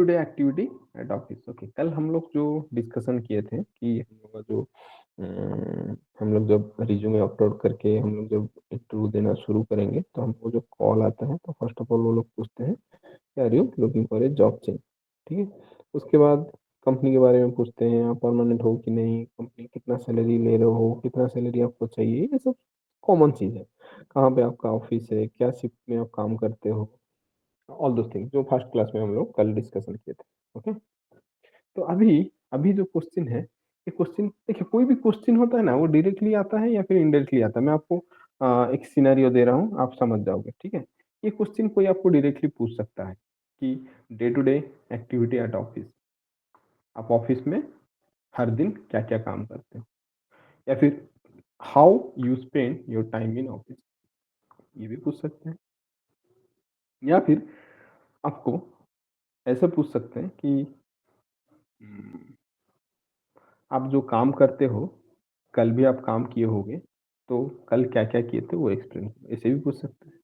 Today activity at office. Okay, कल हम लोग जो डिस्कशन किए थे कि हम लोग का जो हम लोग जब रिज्यूमे अपलोड करके हम लोग जब इंटरव्यू देना शुरू करेंगे तो हमको जो कॉल आता है तो फर्स्ट ऑफ ऑल वो लोग पूछते हैं कि are you looking for a job change. ठीक है। उसके बाद कंपनी के बारे में पूछते हैं, आप परमानेंट हो कि नहीं, कंपनी कितना सैलरी ले रहे हो, कितना सैलरी आपको चाहिए, ये सब कॉमन चीज़ है। कहाँ पे आपका ऑफिस है, क्या शिफ्ट में आप काम करते हो, ऑल दो थिंग्स जो फर्स्ट क्लास में हम लोग कल डिस्कशन किए थे। ओके। तो अभी अभी जो क्वेश्चन है, ये क्वेश्चन देखिए, कोई भी क्वेश्चन होता है ना, वो डायरेक्टली आता है या फिर इनडायरेक्टली आता है। मैं आपको एक सिनेरियो दे रहा हूँ, आप समझ जाओगे। ठीक है। ये क्वेश्चन कोई आपको डायरेक्टली पूछ सकता है कि day to day activity at office, आप ऑफिस में हर दिन क्या क्या काम करते हो, या फिर how you spend your time in office, ये भी पूछ सकते हैं। या फिर आपको ऐसे पूछ सकते हैं कि हम्म, आप जो काम करते हो, कल भी आप काम किए होंगे, तो कल क्या-क्या किए थे वो एक्सप्लेन करो, ऐसे भी पूछ सकते हैं।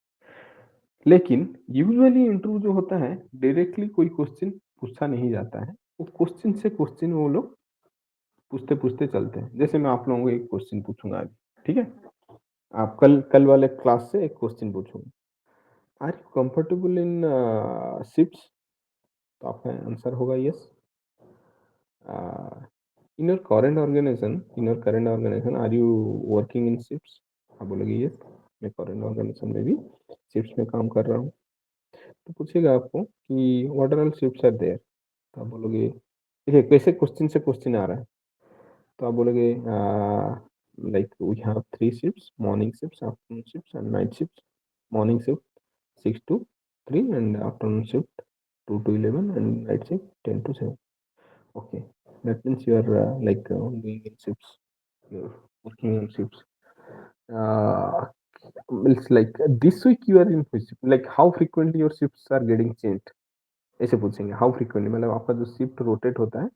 लेकिन यूजुअली इंटरव्यू जो होता है, डायरेक्टली कोई क्वेश्चन पूछा नहीं जाता है। वो क्वेश्चन से क्वेश्चन वो लोग पूछते-पूछते चलते हैं। जैसे मैं आप लोगों को एक क्वेश्चन पूछूँगा आज, ठीक है? आप कल कल वाले क्लास से एक क्वेश्चन पूछूँगा। Are you comfortable in shifts? तो आपका आंसर होगा yes. In your current organisation are you working in shifts? आप बोलोगे यस, मैं करंट ऑर्गेनाइजेशन में भी शिफ्ट्स में काम कर रहा हूँ। तो पूछेगा आपको कि what are all shifts are there? तो आप बोलोगे, देखिए कैसे क्वेश्चन से क्वेश्चन आ रहा है। तो आप बोलोगे like we have three shifts, morning shifts, afternoon shifts and night shifts. Morning shift 6 to 3 and afternoon shift 2 to 11 and night shift 10 to 7. Okay, that means you are doing in shifts. You're working on shifts. Uh, it's like this week you are in which shift? Like how frequently your shifts are getting changed? ऐसे पूछेंगे how frequently, मतलब आपका जो shift rotate होता है,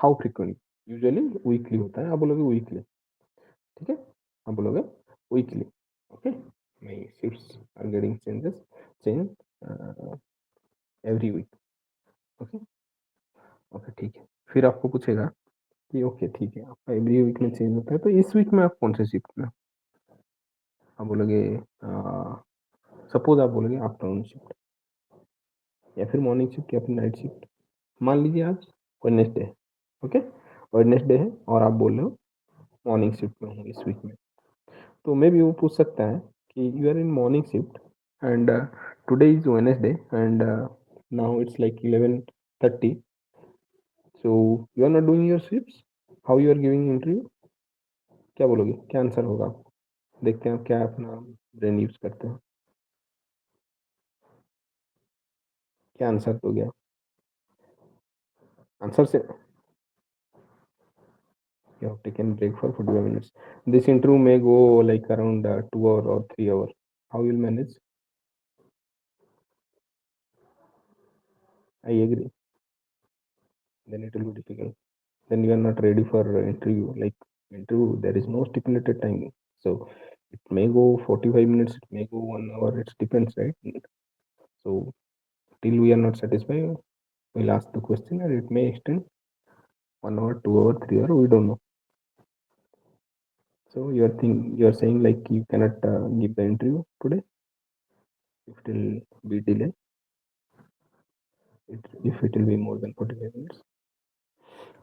how frequently. Usually weekly होता है, आप बोलोगे वीकली। ठीक है। आप बोलोगे weekly. Okay, my shifts are getting change every week. Okay. Okay, ठीक है। फिर आपको पूछेगा कि ओके ठीक है, आपका एवरी वीक में चेंज होता है, तो इस वीक में आप कौन से शिफ्ट में हो? आप बोलोगे सपोज आप बोलोगे आफ्टरनून शिफ्ट, या फिर मॉर्निंग शिफ्ट, या फिर नाइट शिफ्ट। मान लीजिए आज वेडनेसडे है। ओके, वेडनेसडे है और आप बोल रहे हो मॉर्निंग शिफ्ट में हूँ इस वीक में। तो मे बी वो पूछ सकता है कि you are in morning shift and today is Wednesday and now it's like 11:30, so you are not doing your shifts, how you are giving interview? क्या बोलोगे, क्या आंसर होगा? देखते हैं आप क्या अपना ब्रेन यूज करते हैं। क्या आंसर दोगे आप? आंसर से you have taken break for 45 minutes. This interview may go like around 2 hour or 3 hour. How you'll manage? I agree. Then it will be difficult. Then you are not ready for interview. Like interview, there is no stipulated timing. So it may go 45 minutes, it may go 1 hour. It depends, right? So till we are not satisfied, we'll ask the question, and it may extend 1 hour, 2 hour, 3 hour. We don't know. So you're saying like you cannot give the interview today if it will be delayed, if it will be more than 45 minutes.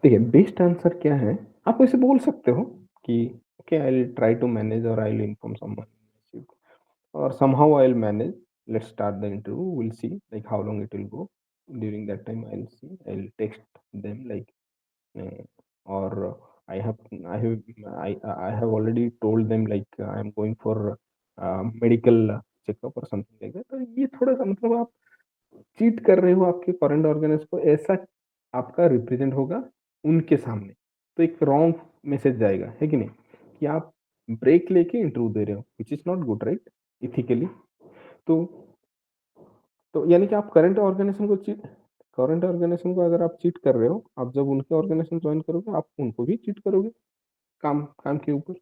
देखिए best answer क्या है, आप ऐसे बोल सकते हो कि okay I will try to manage और आई विल इन्फॉर्म समवन और somehow I'll manage. Let's start the interview. We'll see like how long it will go. During that time, I'll see. I'll text them like, uh, or I have I have already told them like I am going for medical checkup or something like that. तो ये थोड़ा सा मतलब आप cheat कर रहे हो आपके करंट ऑर्गेनाइज को, ऐसा आपका रिप्रेजेंट होगा उनके सामने। तो एक रॉन्ग मैसेज जाएगा, है कि नहीं? कि आप ब्रेक लेके इंटरव्यू दे रहे हो, which is not good, right? Ethically. तो यानी कि आप करंट ऑर्गेनाइजेशन को अगर आप चीट कर रहे हो, आप जब उनके ऑर्गेनाइजेशन ज्वाइन करोगे, आप उनको भी चीट करोगे काम काम के ऊपर।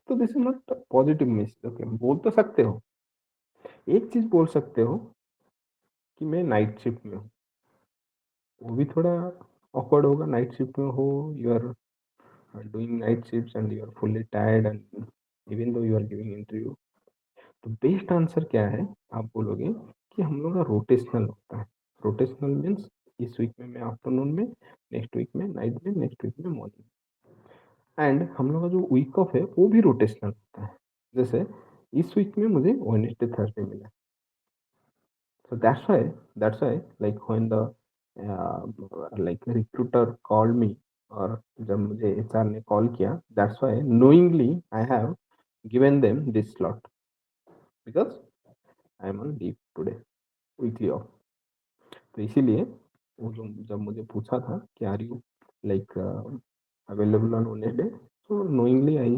तो this is not positive message. Okay, बोल तो सकते हो, एक चीज बोल सकते हो कि मैं नाइट शिफ्ट में हूँ, वो भी थोड़ा ऑकवर्ड होगा। नाइट शिफ्ट में हो, you are doing night shifts and you are fully tired and even though you are giving interview. तो बेस्ट आंसर क्या है, आप बोलोगे कि हम लोग का रोटेशनल होता है। रोटेशनल मीन्स इस वीक में मैं आफ्टरनून में, नेक्स्ट वीक में नाइट में, नेक्स्ट वीक में मॉर्निंग। एंड हम लोग का जो वीक ऑफ है वो भी रोटेशनल होता है। जैसे इस वीक में मुझे वेडनेसडे थर्सडे मिला। So that's why like when the like recruiter called me, और जब मुझे एचआर ने कॉल किया, that's why knowingly I have given them this slot because I am on leave today, weekly off। तो इसीलिए वो जो जब मुझे पूछा था कि are you like available on Wednesday, so knowingly I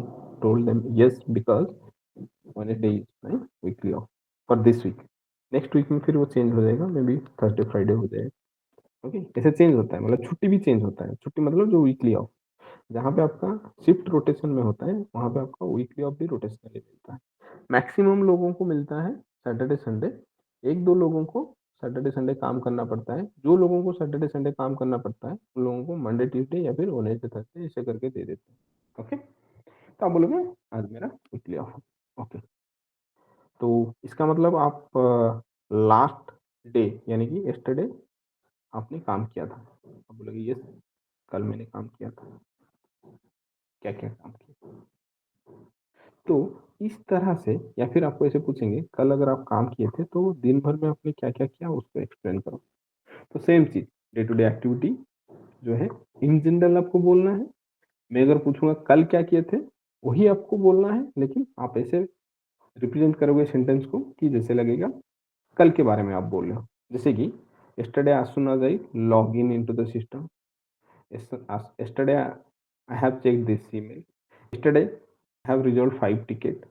told them yes because Wednesday is my weekly off for this week. Next week में फिर वो चेंज हो जाएगा, मे बी थर्सडे फ्राइडे हो जाएगा। ओके, ऐसे चेंज होता है, मतलब छुट्टी भी चेंज होता है। छुट्टी मतलब जो वीकली ऑफ, जहाँ पे आपका शिफ्ट रोटेशन में होता है वहाँ पे आपका वीकली ऑफ भी रोटेशनली मिलता है। मैक्सिमम लोगों को मिलता है सैटरडे संडे। एक दो लोगों को सैटरडे संडे काम करना पड़ता है। जो लोगों को सैटरडे संडे काम करना पड़ता है उन लोगों को मंडे ट्यूसडे या फिर वेडनेसडे थर्सडे ऐसे करके दे देते हैं। ओके, तो आप बोलोगे आज मेरा वीकली ऑफ। ओके, तो इसका मतलब आप लास्ट डे यानी कि यस्टरडे आपने काम किया था। आप बोलोगे यस, कल मैंने काम किया था। क्या क्या काम किया? तो इस तरह से, या फिर आपको ऐसे पूछेंगे कल अगर आप काम किए थे तो दिन भर में आपने क्या क्या किया उसको एक्सप्लेन करो। तो सेम चीज, डे टू डे एक्टिविटी जो है इन जनरल आपको बोलना है। मैं अगर पूछूंगा कल क्या किए थे, वही आपको बोलना है, लेकिन आप ऐसे रिप्रेजेंट करोगे सेंटेंस को कि जैसे लगेगा कल के बारे में आप बोल रहे हो। जैसे कि yesterday as soon as I log in into the system, yesterday I have checked this email, yesterday I have resolved 5 ticket,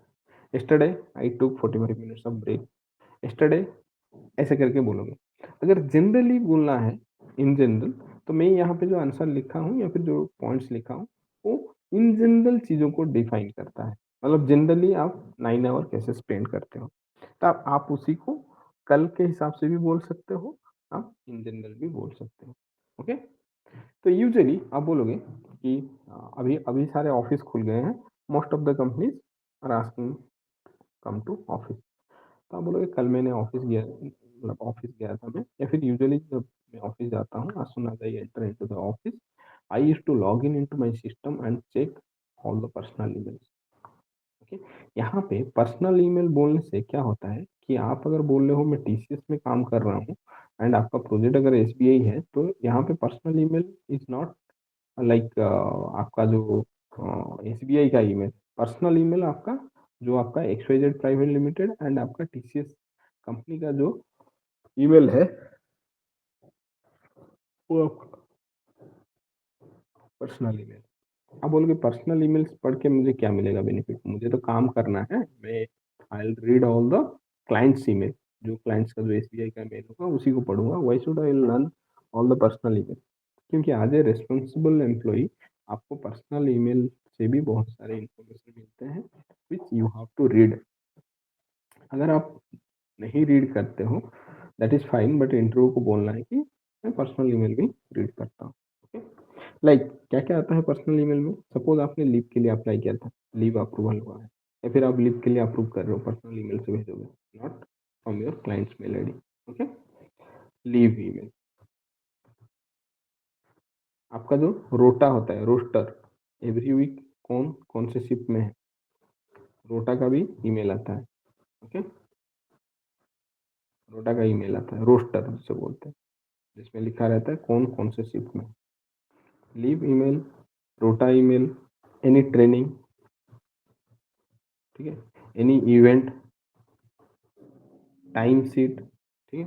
yesterday I took 45 minutes of break, yesterday, ऐसे करके बोलोगे। अगर जनरली बोलना है, इन जनरल, तो मैं यहाँ पे जो आंसर लिखा हूँ या फिर जो पॉइंट्स लिखा हूँ वो इन जनरल चीज़ों को डिफाइन करता है। मतलब जनरली आप 9 आवर कैसे स्पेंड करते हो, तो आप उसी को कल के हिसाब से भी बोल सकते हो, आप इन जनरल भी बोल सकते हो। ओके, तो यूजुअली आप बोलोगे कि अभी अभी सारे ऑफिस खुल गए हैं, most of the companies are asking come to office. तो आप बोलोगे कल मैंने ऑफिस गया, मतलब ऑफिस गया था मैं, या फिर यूजुअली जब मैं ऑफिस जाता हूँ, as soon as I enter into the office, I used to log in into my system and check all the personal emails। Okay, यहाँ पे पर्सनल ईमेल बोलने से क्या होता है कि आप अगर बोल रहे हो मैं टीसीएस में काम कर रहा हूँ एंड आपका प्रोजेक्ट अगर एसबीआई है, तो यहाँ पे personal email is not like आपका जो एसबीआई का ईमेल। पर्सनल ईमेल आपका जो आपका एक्सवाइजेड प्राइवेट लिमिटेड एंड आपका टीसीएस कंपनी का जो ईमेल है वो आपका पर्सनल ईमेल। आप बोलोगे पर्सनल ईमेल्स पढ़ के मुझे क्या मिलेगा बेनिफिट, मुझे तो काम करना है, मैं I will read all the clients email, जो क्लाइंट्स का जो एसबीआई का मेल होगा उसी को पढ़ूंगा। Why should I learn all the personal email? क्योंकि एज ए रिस्पॉन्सिबल एम्प्लॉई आपको पर्सनल ईमेल से भी बहुत सारे इंफॉर्मेशन मिलते हैं which you have to read. अगर आप नहीं रीड करते हो that is fine, but interview को बोलना है कि मैं पर्सनल ईमेल भी रीड करता हूँ। ओके, लाइक क्या क्या आता है पर्सनल ईमेल में। सपोज आपने लीव के लिए अप्लाई किया था, लीव अप्रूवल हुआ है, या फिर आप लीव के लिए अप्रूव कर रहे हो, पर्सनल ईमेल से भेजोगे, not from your clients mail ID. Okay, leave email. आपका जो रोटा होता है, रोस्टर, एवरी वीक कौन कौन से शिफ्ट में है, रोटा का भी ईमेल आता है। ओके, रोटा का ईमेल आता है, रोस्टर जिसे बोलते हैं, जिसमें लिखा रहता है कौन कौन से शिफ्ट में। लीव ईमेल, रोटा ईमेल, एनी ट्रेनिंग, ठीक है, एनी इवेंट, टाइम शीट, ठीक है।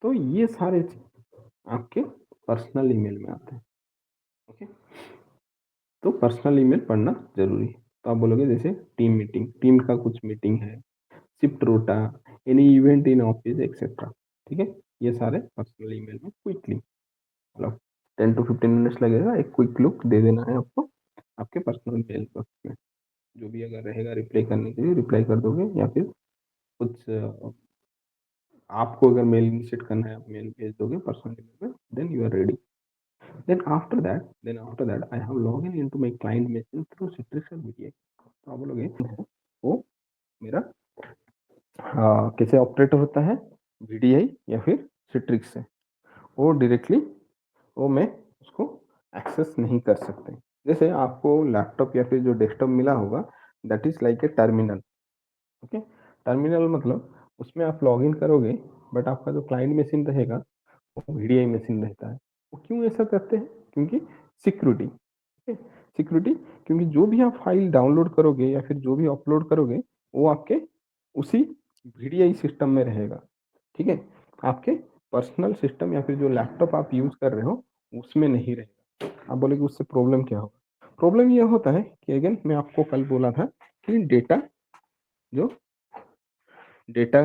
तो ये सारे आपके पर्सनल ईमेल में आते हैं। ओके, तो पर्सनल ईमेल पढ़ना जरूरी है। तो आप बोलोगे जैसे टीम मीटिंग, टीम का कुछ मीटिंग है, शिफ्ट रोटा, any event in office etcetera, ठीक है। ये सारे पर्सनल ईमेल में क्विकली, मतलब 10 to 15 मिनट्स लगेगा, एक क्विक लुक दे देना है आपको आपके पर्सनल मेल बॉक्स में। जो भी अगर रहेगा रिप्लाई करने के लिए रिप्लाई कर दोगे, या फिर कुछ आपको अगर मेल इनिशिएट करना है आप मेल भेज दोगे पर्सनल ईमेल में, then you are ready. Then after that I have login into my client machine through Citrix और VDI। तो आप बोलोगे वो मेरा कैसे ऑपरेट होता है, VDI या फिर Citrix से, वो डायरेक्टली वो मैं उसको एक्सेस नहीं कर सकते। जैसे आपको लैपटॉप या फिर जो डेस्कटॉप मिला होगा, that is like a terminal. Okay, terminal मतलब उसमें आप लॉगिन करोगे, बट आपका जो क्लाइंट मशीन रहेगा वो VDI मशीन रहता है। वो क्यों ऐसा करते हैं? क्योंकि सिक्योरिटी। सिक्योरिटी, क्योंकि जो भी आप फाइल डाउनलोड करोगे या फिर जो भी अपलोड करोगे वो आपके उसी VDI सिस्टम में रहेगा। ठीक है, आपके पर्सनल सिस्टम या फिर जो लैपटॉप आप यूज कर रहे हो उसमें नहीं रहेगा। आप बोलेगे उससे प्रॉब्लम क्या होगा? प्रॉब्लम ये होता है कि अगेन मैं आपको कल बोला था कि जो डेटा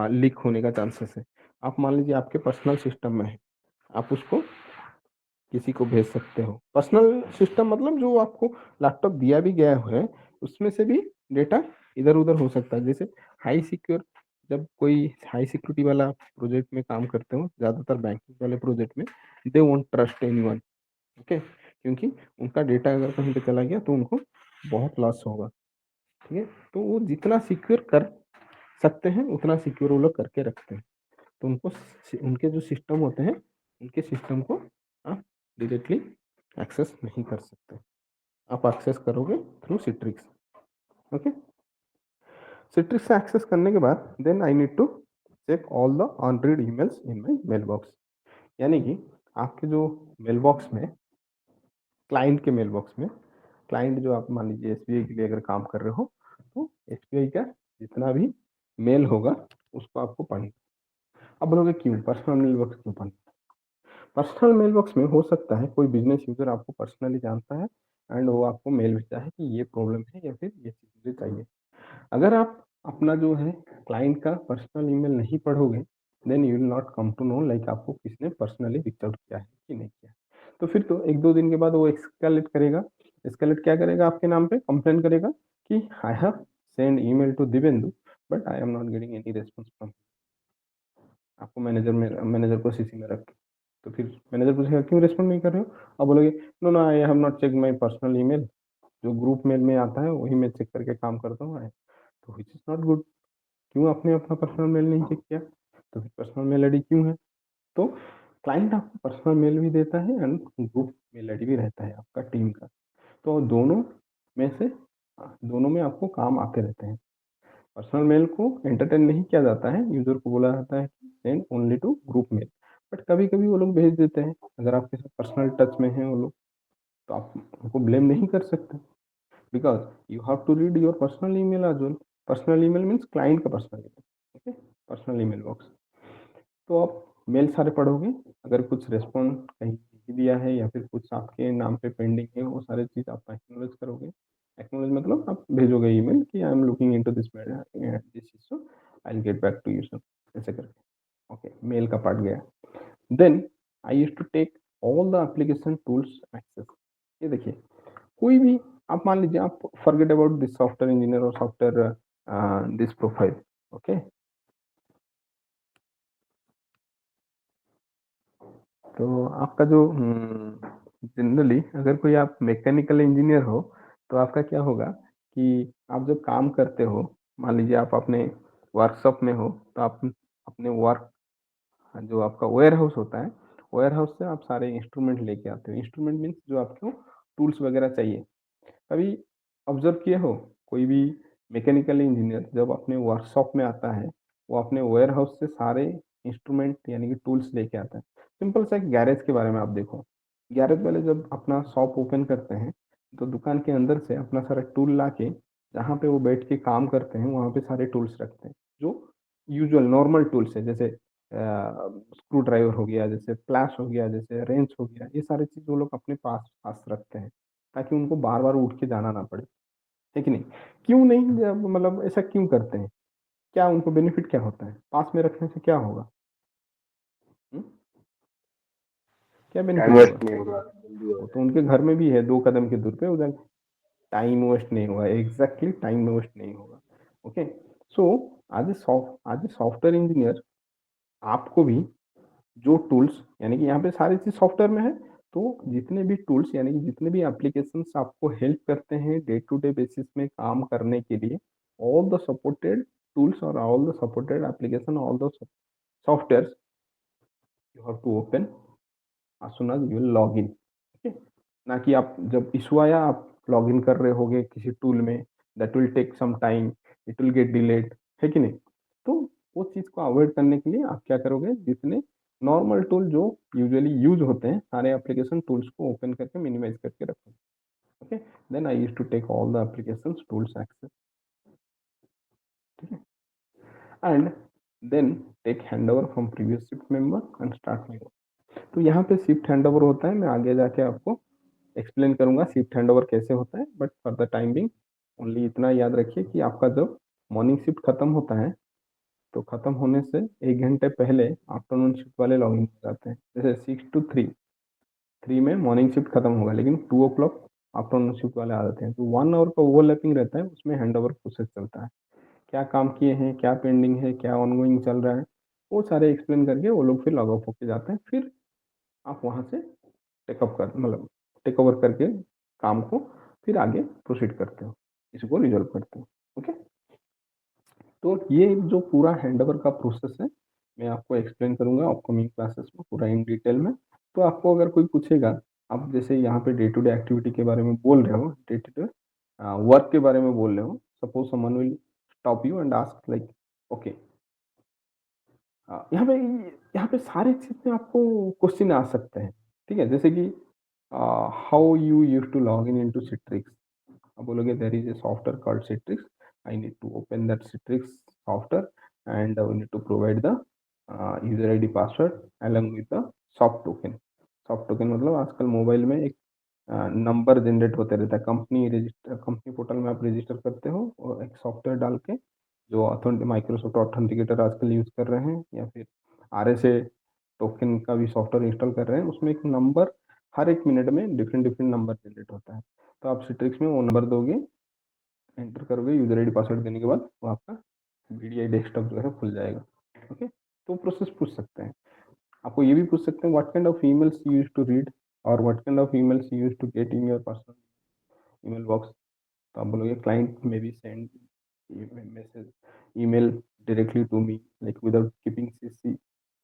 लीक होने का चांसेस है। आप मान लीजिए आपके पर्सनल सिस्टम में है, आप उसको किसी को भेज सकते हो। पर्सनल सिस्टम मतलब जो आपको लैपटॉप दिया भी गया है उसमें से भी डेटा इधर उधर हो सकता है। जैसे हाई सिक्योर, जब कोई हाई सिक्योरिटी वाला प्रोजेक्ट में काम करते हो, ज्यादातर बैंकिंग वाले प्रोजेक्ट में, they won't trust anyone. Okay, क्योंकि उनका डेटा अगर कहीं पे चला गया तो उनको बहुत लॉस होगा। ठीक है, तो वो जितना सिक्योर कर सकते हैं उतना सिक्योर वो लोग करके रखते हैं। तो उनको उनके जो सिस्टम होते हैं उनके सिस्टम को आप डायरेक्टली एक्सेस नहीं कर सकते। आप एक्सेस करोगे थ्रू सिट्रिक्स। ओके, सिट्रिक्स से एक्सेस करने के बाद then I need to check all the unread emails in my mail box. यानी कि आपके जो मेल बॉक्स में, क्लाइंट के मेल बॉक्स में, क्लाइंट जो आप मान लीजिए SBI के लिए अगर काम कर रहे हो तो SBI का जितना भी मेल होगा उसको आपको पढ़ना। अब बोलोगे क्यों पर्सनल मेल बॉक्स क्यों पढ़ना? पर्सनल मेल बॉक्स में हो सकता है कोई बिजनेस यूजर आपको पर्सनली जानता है एंड वो आपको मेल भेजता है कि ये प्रॉब्लम है या फिर ये चीज़ मुझे चाहिए। अगर आप अपना जो है क्लाइंट का पर्सनल ईमेल नहीं पढ़ोगे, then you will not come to know like आपको किसने पर्सनली रीच आउट किया है कि नहीं किया। तो फिर तो 1-2 दिन के बाद वो एस्केलेट करेगा। एस्केलेट क्या करेगा? आपके नाम पे कंप्लेन करेगा कि I have send email to Divendu but I am not getting any response from. आपको मैनेजर को CC में रख के। तो फिर मैनेजर पूछेगा क्यों रिस्पॉन्ड नहीं कर रहे हो? आप बोलोगे no no I have not check my personal email, जो ग्रुप मेल में आता है वही मैं चेक करके काम करता हूँ। तो व्हिच इज नॉट गुड। क्यों आपने अपना पर्सनल मेल नहीं चेक किया? तो फिर पर्सनल मेल आईडी क्यों है? तो क्लाइंट आपको पर्सनल मेल भी देता है एंड ग्रुप मेल आईडी भी रहता है आपका टीम का। तो में से दोनों में आपको काम आते रहते हैं। पर्सनल मेल को एंटरटेन नहीं किया जाता है, यूजर को बोला जाता है send only to group mail, but कभी कभी वो लोग भेज देते हैं। अगर आपके साथ पर्सनल टच में है वो लोग तो आप उनको ब्लेम नहीं कर सकते, because you have to read your personal email as well. Personal email means client का personal email. Okay, personal email box. तो आप मेल सारे पढ़ोगे, अगर कुछ रिस्पॉन्स कहीं नहीं दिया है या फिर कुछ आपके नाम पे पेंडिंग है वो सारे चीज़ आप एक्नॉलेज करोगे। एक्नॉलेज मतलब आप भेजोगे ईमेल कि I am looking into this this issue, I will get back to you sir, ऐसे करके। ओके, मेल का पार्ट गया। Then I used to take all the application tools access. ये देखिए, कोई भी, आप मान लीजिए आप forget about this software engineer और सॉफ्टवेयर दिस प्रोफाइल। ओके, तो आपका जो जनरली अगर कोई आप मैकेनिकल इंजीनियर हो तो आपका क्या होगा कि आप जब काम करते हो, मान लीजिए आप अपने वर्कशॉप में हो, तो आप अपने वर्क, जो आपका वेयर हाउस होता है, वेयर हाउस से आप सारे इंस्ट्रूमेंट लेके आते हो। इंस्ट्रूमेंट मीन्स जो आपको टूल्स वगैरह चाहिए। कभी ऑब्जर्व किए हो, कोई भी मैकेनिकल इंजीनियर जब अपने वर्कशॉप में आता है, वो अपने वेयर हाउस से सारे इंस्ट्रूमेंट यानी कि टूल्स लेके आता है। सिंपल सा एक गैरेज के बारे में आप देखो, गैरेज वाले जब अपना शॉप ओपन करते हैं तो दुकान के अंदर से अपना सारा टूल ला के जहाँ पे वो बैठ के काम करते हैं वहाँ पे सारे टूल्स रखते हैं, जो यूजुअल नॉर्मल टूल्स है। जैसे स्क्रू ड्राइवर हो गया, जैसे प्लास हो गया, जैसे रेंच हो गया, ये सारी चीज़ वो लोग अपने पास पास रखते हैं ताकि उनको बार बार उठ के जाना ना पड़े, है कि नहीं? क्यों नहीं, मतलब ऐसा क्यों करते हैं? क्या उनको बेनिफिट क्या होता है? पास में रखने से क्या होगा? हुँ? क्या टाइम बेनिफिट होगा? वेस्ट नहीं होगा, जल्दी हो वो तो जाएगा। उनके घर में भी है, 2 कदम की दूर पे उधर। टाइम वेस्ट नहीं होगा, एग्ज़ैक्टली टाइम वेस्ट नहीं होगा। Okay? So as a software engineer आपको भी जो टूल्स, यानी कि यहाँ पे सारी चीज़ सॉफ्टवेयर में है, तो जितने भी टूल्स यानी कि जितने भी एप्लीकेशंस आपको हेल्प करते हैं डे टू डे बेसिस में काम करने के लिए, ऑल द सपोर्टेड टूल्स और all the supported application, all the software you have to open as soon as you will log in, ठीक है? ना कि आप जब इशू आया आप लॉग इन कर रहे होगे किसी टूल में, that will take some time, it will get delayed, है कि नहीं? तो वो चीज़ को अवॉइड करने के लिए आप क्या करोगे, जितने नॉर्मल टूल जो यूजुअली यूज़ होते हैं, सारे एप्लीकेशन टूल्स को ओपन करके मिनिमाइज़ करके रखो, okay? Then I used to take all the applications tools access, ठीक है? And then take handover from previous shift member and start new. तो यहाँ पे शिफ्ट हैंडओवर होता है, मैं आगे जाके आपको एक्सप्लेन करूंगा शिफ्ट हैंडओवर कैसे होता है, but for the time being only इतना याद रखिए कि आपका जब मॉर्निंग शिफ्ट खत्म होता है तो खत्म होने से 1 घंटे पहले आफ्टरनून शिफ्ट वाले लॉग इन हो जाते हैं। जैसे 6 to 3 में मॉर्निंग शिफ्ट खत्म होगा, लेकिन 2 o'clock आफ्टरनून शिफ्ट वाले आ जाते हैं, तो 1 आवर का ओवरलैपिंग रहता है, उसमें हैंडओवर प्रोसेस चलता है। क्या काम किए हैं, क्या पेंडिंग है, क्या ऑनगोइंग चल रहा है, वो सारे एक्सप्लेन करके वो लोग फिर लॉग ऑफ होके जाते हैं। फिर आप वहाँ से टेकअप कर मतलब टेक ओवर करके काम को फिर आगे प्रोसीड करते हो, इसको रिजॉल्व करते हो, ओके? तो ये जो पूरा हैंडओवर का प्रोसेस है, मैं आपको एक्सप्लेन करूंगा अपकमिंग क्लासेस में पूरा इन डिटेल में। तो आपको अगर कोई पूछेगा, आप जैसे यहाँ पे डे टू डे एक्टिविटी के बारे में बोल रहे हो, डे टू डे वर्क के बारे में बोल रहे हो, suppose someone will stop you and ask like, okay, यहाँ पे सारे चीज़ में आपको क्वेश्चन आ सकते हैं, ठीक है? जैसे कि how you use to log in into Citrix. आप बोलोगे there is a software called Citrix, I need to open that Citrix software and we need to provide the user ID password along with the soft token. Soft token मतलब आजकल mobile में एक number generate होते रहता है, company portal में आप register करते हो और एक सॉफ्टवेयर डाल के, जो ऑथेंटिक माइक्रोसॉफ्ट ऑथेंटिकेटर आजकल यूज़ कर रहे हैं, या फिर आरएसए टोकन का भी सॉफ्टवेयर इंस्टॉल कर रहे हैं, उसमें एक नंबर हर 1 मिनट में डिफरेंट डिफरेंट नंबर जनरेट होता है। तो आप सिट्रिक्स में वो नंबर दोगे, एंटर करोगे, यूजर आईडी पासवर्ड देने के बाद वो आपका वीडीआई डेस्कटॉप जो है खुल जाएगा, ओके? तो प्रोसेस पूछ सकते हैं, आपको ये भी पूछ सकते हैं what kind of emails you use to read और what kind of emails you use to get in your personal email box. तो आप बोलोगे क्लाइंट में भी send message email directly to me like without keeping CC,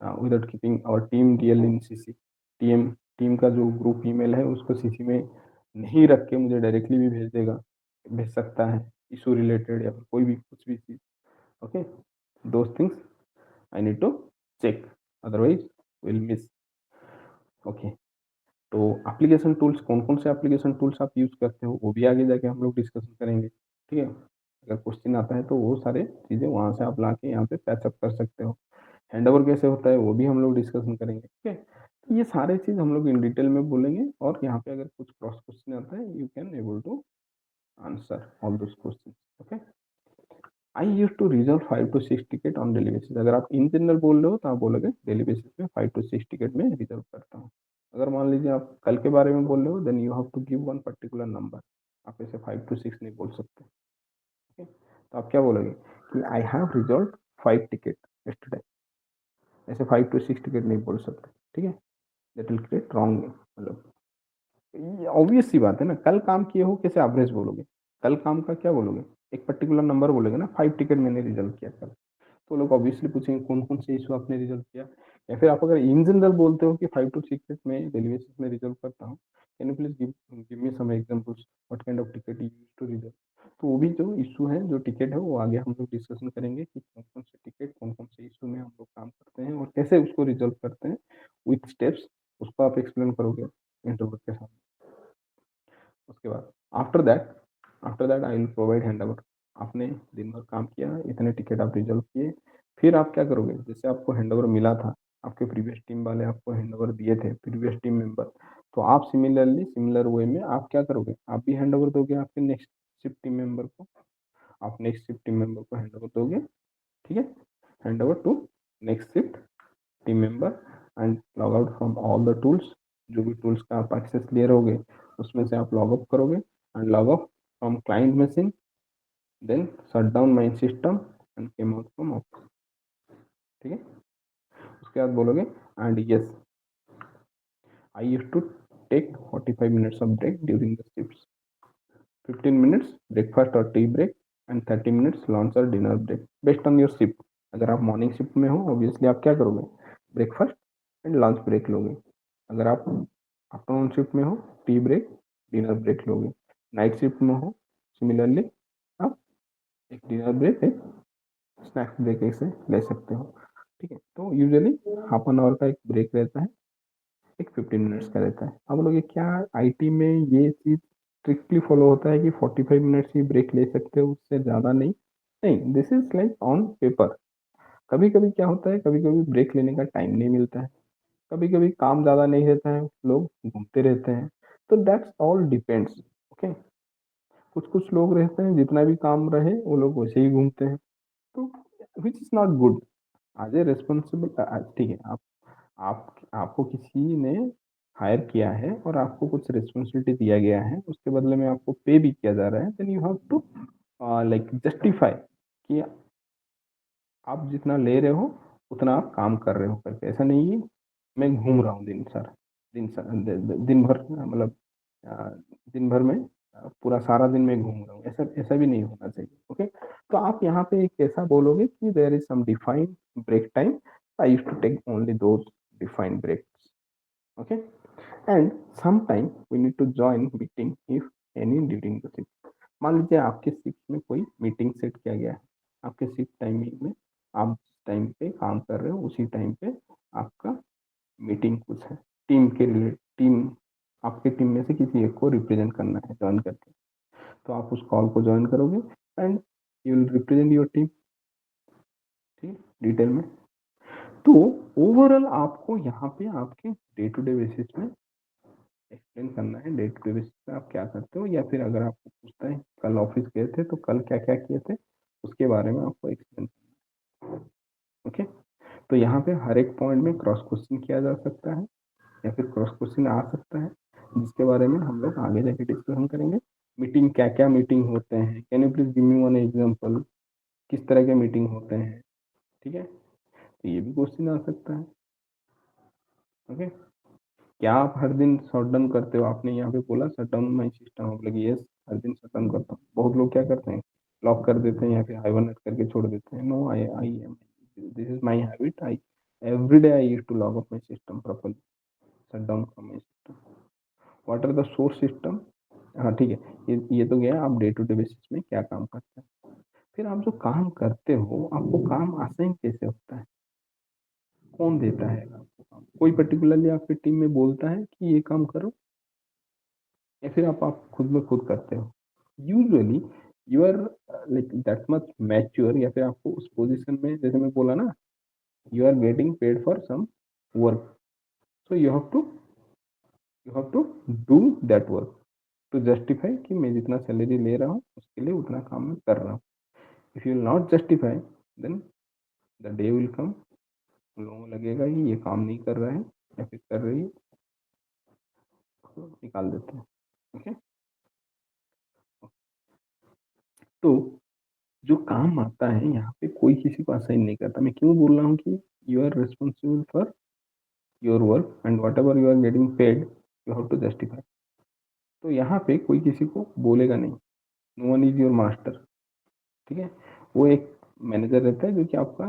without keeping our team DL in CC. Team का जो group email है उसको CC में नहीं रख के मुझे डायरेक्टली भी भेज सकता है, इशू रिलेटेड या फिर कोई भी कुछ भी चीज़, okay? Those things I need to check, otherwise will miss, okay? तो एप्लीकेशन टूल्स कौन-कौन से एप्लीकेशन टूल्स आप यूज़ करते हो, वो भी आगे जाके हम लोग डिस्कशन करेंगे, ठीक है? अगर क्वेश्चन आता है तो वो सारे चीज़ें वहाँ से आप लाके यहाँ पे पैच अप कर सकते हो। हैंडओवर कैसे होता है वो भी हम लोग डिस्कशन करेंगे, ठीक है? तो ये सारे चीज़ हम लोग इन डिटेल में बोलेंगे, और यहाँ पे अगर कुछ क्रॉस क्वेश्चन आता है, you can able to answer all those questions, okay? I used to resolve 5 to 6 ticket on daily basis. अगर आप इन जनरल बोल रहे हो तो आप बोलोगे डेली बेसिस में 5 टू 6 टिकेट में रिज़ॉल्व करता हूँ। अगर मान लीजिए आप कल के बारे में बोल रहे हो, then you have to give one particular number. आप ऐसे 5 टू 6 नहीं बोल सकते, ओके? तो आप क्या बोलोगे कि आई हैव रिज़ॉल्व्ड 5 टिकेट यस्टरडे, ऐसे 5 टू 6 टिकेट नहीं बोल सकते, ठीक है? दैट विल क्रिएट रॉन्ग, मतलब ये ऑब्वियस सी बात है ना, कल काम किए हो कैसे एवरेज बोलोगे? कल काम का क्या बोलोगे? एक पर्टिकुलर नंबर बोलोगे ना, 5 टिकट मैंने रिज़ॉल्व किया कल। तो लोग ऑब्वियसली पूछेंगे कौन-कौन से इश्यू आपने रिज़ॉल्व किया? या फिर आप अगर इन जनरल बोलते हो कि 5 टू 6 में डेली बेसिस में रिज़ॉल्व करता हूँ, can you please give me some examples what kind of ticket you used to resolve? तो वो भी जो इश्यू है, जो टिकेट है, वो आगे हम लोग डिस्कशन करेंगे कि कौन-कौन से टिकेट, कौन-कौन से इश्यू में हम लोग काम करते हैं और कैसे उसको रिज़ॉल्व करते हैं विथ स्टेप्स, उसको आप एक्सप्लेन करोगे इंटरव्यू के साथ। उसके बाद after that I will provide handover. आपने दिन भर काम किया, इतने टिकट आप रिज़ॉल्व किए, फिर आप क्या करोगे? जैसे आपको हैंडओवर मिला था, आपके प्रीवियस टीम वाले आपको हैंडओवर दिए थे, प्रीवियस टीम मेंबर, तो आप सिमिलर वे में आप क्या करोगे? आप भी हैंडओवर दोगे आपके नेक्स्ट शिफ्ट टीम मेंबर को। आप नेक्स्ट शिफ्ट टीम मेंबर को हैंडओवर दोगे, ठीक है? Handover to next shift team member and log out from all the tools. जो भी टूल्स का आप एक्सेस क्लियर होगे, उसमें से आप लॉग आउट करोगे and log off from client machine, then shut down my system and came out from office, ठीक है? उसके बाद बोलोगे and yes I used to take 45 minutes of break during the shifts. 15 minutes breakfast or tea break and 30 minutes lunch or dinner break based on your shift. अगर आप morning shift में हो obviously आप क्या करोगे, ब्रेकफास्ट एंड लंच ब्रेक लोगे. अगर आप आफ्टरनून शिफ्ट में हो, टी ब्रेक डिनर ब्रेक लोगे. नाइट शिफ्ट में हो सिमिलरली आप एक डिनर ब्रेक एक स्नैक्स ब्रेक ऐसे ले सकते हो. ठीक है, तो यूजुअली हाफ एन आवर का एक ब्रेक रहता है, एक 15 मिनट्स का रहता है. अब लोग क्या आईटी में ये चीज स्ट्रिक्टली फॉलो होता है कि 45 मिनट्स ही ब्रेक ले सकते हो, उससे ज़्यादा नहीं. नहीं, this is like on paper. कभी कभी क्या होता है, कभी कभी ब्रेक लेने का टाइम नहीं मिलता है, कभी कभी काम ज़्यादा नहीं रहता है, लोग घूमते रहते हैं. तो दैट्स ऑल डिपेंड्स. ओके, कुछ कुछ लोग रहते हैं जितना भी काम रहे वो लोग वैसे ही घूमते हैं. तो which is not good as a responsible. ठीक है, आप आपको किसी ने हायर किया है और आपको कुछ रिस्पॉन्सिबिलिटी दिया गया है, उसके बदले में आपको पे भी किया जा रहा है, then you have to like justify कि आप जितना ले रहे हो उतना आप काम कर रहे हो करके. ऐसा नहीं है मैं घूम रहा हूँ दिन भर, मतलब अ, दिन भर में पूरा सारा दिन मैं घूम रहा हूँ, ऐसा ऐसा भी नहीं होना चाहिए. ओके, तो आप यहाँ पे एक ऐसा बोलोगे कि there is some defined break time. I use to take only those defined breaks. Okay, and sometime we need to join meeting if any during the shift. मान लीजिए आपके शिफ्ट में कोई मीटिंग सेट किया गया है, आपके शिफ्ट टाइमिंग में आप जिस टाइम पे काम कर रहे हो उसी टाइम पे आपका मीटिंग कुछ है, टीम के रिलेटेड, टीम आपके टीम में से किसी एक को रिप्रेजेंट करना है ज्वाइन करके. तो आप उस कॉल को ज्वाइन करोगे and you will represent your team. ठीक है, डिटेल में. तो ओवरऑल आपको यहाँ पे आपके डे टू डे बेसिस में एक्सप्लेन करना है, डे टू डे बेसिस पे आप क्या करते हो, या फिर अगर आपको पूछता है कल ऑफिस गए थे तो कल क्या क्या किए थे उसके बारे में आपको एक्सप्लेन करना है. ओके, तो यहाँ पे हर एक पॉइंट में क्रॉस क्वेश्चन किया जा सकता है या फिर क्रॉस क्वेश्चन आ सकता है, जिसके बारे में हम लोग आगे जाके डिस्कशन करेंगे. मीटिंग क्या क्या मीटिंग होते हैं, can you please give me one example, किस तरह के मीटिंग होते हैं. ठीक है, तो ये भी क्वेश्चन आ सकता है. ओके, क्या आप हर दिन शट डाउन करते हो, आपने यहाँ पे बोला शट डाउन माई सिस्टम, आप लगे यस हर दिन शट डाउन करता हूँ. बहुत लोग क्या करते हैं, लॉक कर देते हैं या फिर हाइबरनेट करके छोड़ देते हैं. No, I am, this is my habit. I every day I use to log up my system properly, shut down from my system. What are the source system. हाँ ठीक है, ये तो गया आप डे टू डे बेसिस में क्या काम करते हैं. फिर आप जो काम करते हो आपको काम असाइन कैसे होता है, कौन देता है आपको काम, कोई पर्टिकुलरली आपकी टीम में बोलता है कि ये काम करो, या फिर आप खुद में खुद करते हो. Usually you are like that much mature, या फिर आपको उस पोजीशन में, जैसे मैं बोला ना, you are getting paid for some work, so you have to do that work to justify कि मैं जितना सैलरी ले रहा हूँ उसके लिए उतना काम मैं कर रहा हूँ. If you will not justify then the day will come, लोगों को लगेगा कि ये काम नहीं कर रहा है या फिर कर रही है, तो निकाल देते हैं. ओके, तो जो काम आता है यहाँ पे कोई किसी को असाइन नहीं करता. मैं क्यों बोल रहा हूँ कि you are responsible for your work and whatever you are getting paid you have to justify. तो यहाँ पे कोई किसी को बोलेगा नहीं, no one is your master. ठीक है, वो एक मैनेजर रहता है जो कि आपका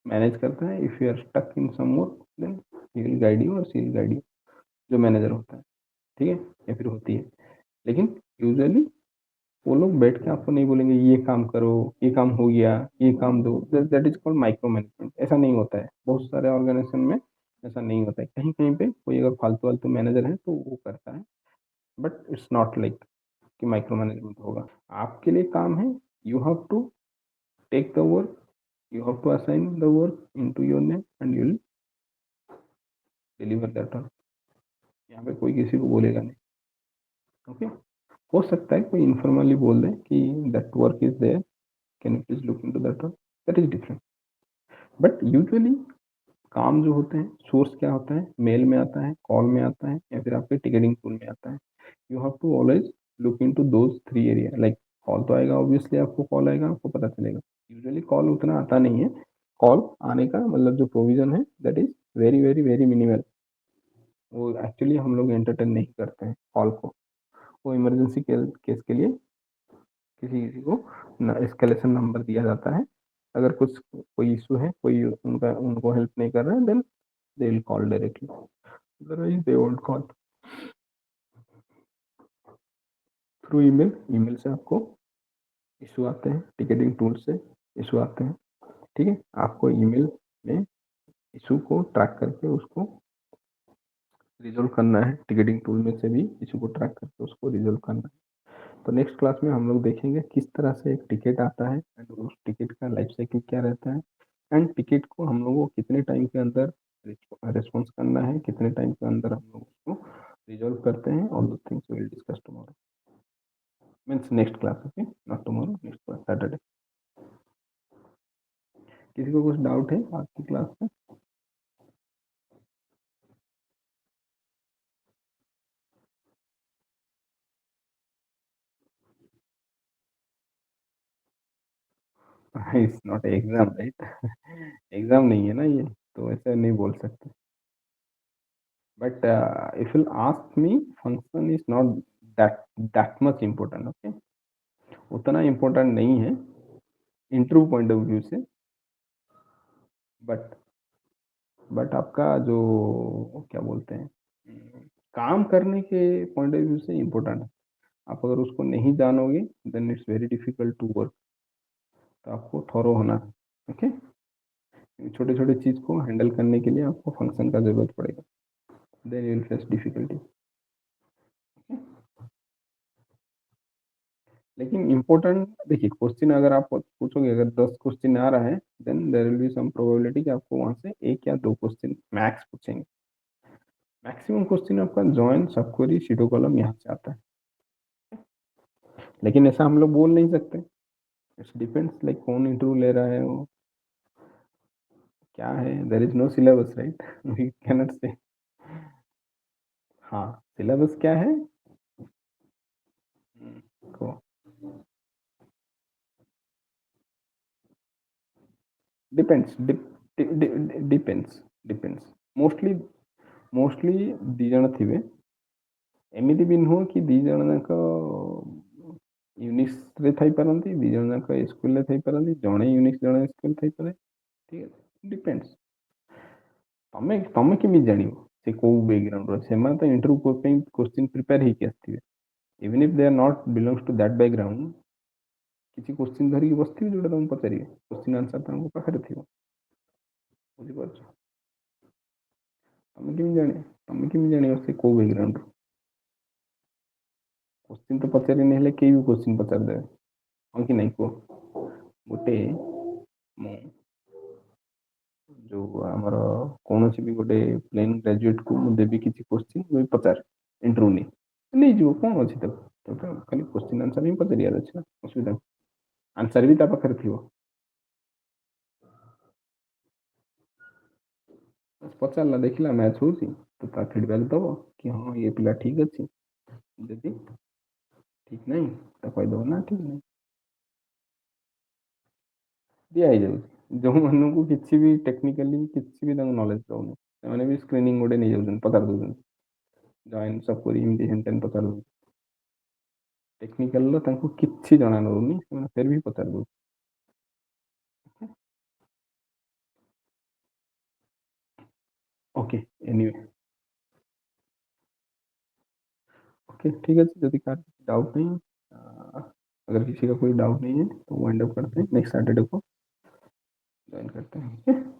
मैनेज करता है. If you are stuck in some work then he will guide you और शी विल गाइड यू, जो मैनेजर होता है. ठीक है, या फिर होती है. लेकिन यूजुअली वो लोग बैठ के आपको नहीं बोलेंगे ये काम करो, ये काम हो गया, ये काम दो. That is called micro management. ऐसा नहीं होता है, बहुत सारे ऑर्गेनाइजेशन में ऐसा नहीं होता है. कहीं कहीं पे कोई अगर फालतू वालतू मैनेजर है तो वो करता है, बट इट्स नॉट लाइक कि माइक्रो मैनेजमेंट होगा. आपके लिए काम है, you have to take the work, you have to assign the work into your name and you will deliver that work. यहाँ पे कोई किसी को बोलेगा नहीं. ओके, हो सकता है कोई इनफॉर्मली बोल दे कि that work is there, can you please look into that work, that is different. But usually काम जो होते हैं, सोर्स क्या होता है, मेल में आता है, कॉल में आता है, या फिर आपके टिकटिंग टूल में आता है. You have to always look into those three area. Like call तो आएगा, ऑब्वियसली आपको कॉल आएगा, आपको पता चलेगा. यूजुअली कॉल उतना आता नहीं है, कॉल आने का मतलब जो प्रोविजन है that is very very very minimal. वो एक्चुअली हम लोग एंटरटेन नहीं करते हैं कॉल को। वो इमरजेंसी केस के लिए किसी किसी को एस्केलेशन नंबर दिया जाता है। अगर कुछ कोई इशू है, कोई उनका उनको हेल्प नहीं कर रहा है, then they will call directly, otherwise they won't call through email. Email से आपको इशू आते हैं, टिकटिंग टूल से इशू आते हैं। ठीक है, आपको ईमेल में इशू को ट्रैक करके उसको रिजोल्व करना है, टिकटिंग टूल में से भी इशू को ट्रैक करके उसको रिजोल्व करना है। तो नेक्स्ट क्लास में हम लोग देखेंगे किस तरह से एक टिकट आता है एंड उस टिकट का लाइफ साइकिल क्या रहता है, एंड टिकट को हम लोगों को कितने टाइम के अंदर रिस्पॉन्स करना है, कितने टाइम के अंदर हम लोग उसको रिजोल्व करते हैं। ऑल दो things will discuss tomorrow, means next class, okay, not tomorrow, next class Saturday. किसी को कुछ डाउट है आज की क्लास में? It's not exam right. Exam नहीं है ना ये, तो ऐसे नहीं बोल सकते। But if you ask me, function is not that much important, okay. उतना इम्पोर्टेंट नहीं है इंटरव्यू पॉइंट ऑफ व्यू से, बट आपका जो क्या बोलते हैं, काम करने के पॉइंट ऑफ व्यू से इम्पोर्टेंट है। आप अगर उसको नहीं जानोगे then it's very difficult to work. तो आपको थॉरो होना है, ओके। छोटे छोटे चीज को हैंडल करने के लिए आपको फंक्शन का जरूरत पड़ेगा, then you will face difficulty. लेकिन इम्पोर्टेंट देखिए, क्वेश्चन अगर आप पूछोगे, अगर 10 क्वेश्चन आ रहा है then there will be some probability कि आपको वहां से एक या दो क्वेश्चन मैक्स पूछेंगे। मैक्सिमम क्वेश्चन आपका join, subquery, pseudo column यहाँ से आता है। लेकिन ऐसा हम लोग बोल नहीं सकते, इट्स डिपेंड्स लाइक कौन इंटरव्यू ले रहा है, वो क्या है। There is no syllabus right, we can not say. हाँ, सिलेबस क्या है? को डिपेंड्स, डिपेंड्स, डिपेंड्स। मोस्टली ଦି ଜଣ ଥିବେ। ଏମିତି ବି ନୁହଁ କି ଦି ଜଣ ଯାକ ୟୁନିକ୍ସରେ ଥାଇପାରନ୍ତି, ଦି ଜଣ ଯାକ ଏସକ୍ୟୁଏଲରେ ଥାଇପାରନ୍ତି, ଜଣେ ୟୁନିକ୍ସ ଜଣେ ଏସକ୍ୟୁଏଲ ଥାଇପାରେ। ଠିକ ଅଛି, ଡିପେଣ୍ଡସ୍। ତମେ ତମେ କେମିତି ଜାଣିବ ସେ କୋଉ ବ୍ୟାକଗ୍ରାଉଣ୍ଡର? ସେମାନେ ତ ଇଣ୍ଟରଭ୍ୟୁ ପାଇଁ କ୍ୱେଶ୍ଚିନ୍ ପ୍ରିପେୟାର ହେଇକି ଆସିଥିବେ। Even if they are not belongs to that background, କିଛି କ୍ୱେଶ୍ଚିନ୍ ଧରିକି ବସିଥିବେ ଯୋଉଟା ତମକୁ ପଚାରିବେ, କ୍ୱେଶ୍ଚିନ୍ ଆନ୍ସର ତାଙ୍କ ପାଖରେ ଥିବ। ବୁଝିପାରୁଛ? ତମେ କେମିତି ଜାଣିବ ସେ କୋଉ ବ୍ୟାକଗ୍ରାଉଣ୍ଡର? क्वेश्चन तो पचारिनी हेले केही भी क्वेश्चन पचारिदेବେ, ହଁ କି ନାଇଁ କୁହ? ଗୋଟେ ମୁଁ ଯୋଉ ଆମର କୌଣସି ବି ଗୋଟେ ପ୍ଲେନ୍ ଗ୍ରାଜୁଏଟକୁ ମୁଁ ଦେବି କିଛି କ୍वेଶ୍ଚିନ୍, ମୁଁ ପଚାରେ ଇଣ୍ଟରଭ୍ୟୁ ନେଇଯିବ, କ'ଣ ଅଛି ତାକୁ? ତାକୁ ଖାଲି କ୍वेଶ୍ଚିନ୍ ଆନ୍ସର ହିଁ ପଚାରିବାର ଅଛି ନା, ଅସୁବିଧା ଆନ୍ସର ବି ତା ପାଖରେ ଥିବ। ପଚାରିଲା, ଦେଖିଲା ମ୍ୟାଚ୍ ହଉଛି ତ ତା ଫିଡବ୍ୟାକ୍ ଦବ କି ହଁ ଏ ପିଲା ଠିକ ଅଛି, ଯଦି ଠିକ ନାହିଁ ତ କହିଦବ ନା ଠିକ ନାହିଁ। ଦିଆ ହେଇଯାଉଛି ଯୋଉମାନଙ୍କୁ କିଛି ବି ଟେକ୍ନିକାଲି କିଛି ବି ତାଙ୍କୁ ନଲେଜ ରହୁନି, ସେମାନେ ବି ସ୍କ୍ରିନିଂ ଗୋଟେ ନେଇଯାଉଛନ୍ତି, ପଚାରି ଦଉଛନ୍ତି ଜଏନ୍ ସପୋରି ଏମିତି ହେନ୍ ପଚାରି ଦଉଛନ୍ତି। ଟେକ୍ନିକାଲର ତାଙ୍କୁ କିଛି ଜଣା ରହୁନି, ସେମାନେ ଫେର ବି ପଚାରି ଦଉଛନ୍ତି। ओके, एनीवे, ओके ठीक है। यदि का डाउट नहीं, अगर किसी का कोई डाउट नहीं है तो वाइंड अप करते हैं, नेक्स्ट सैटरडे को ज्वाइन करते हैं।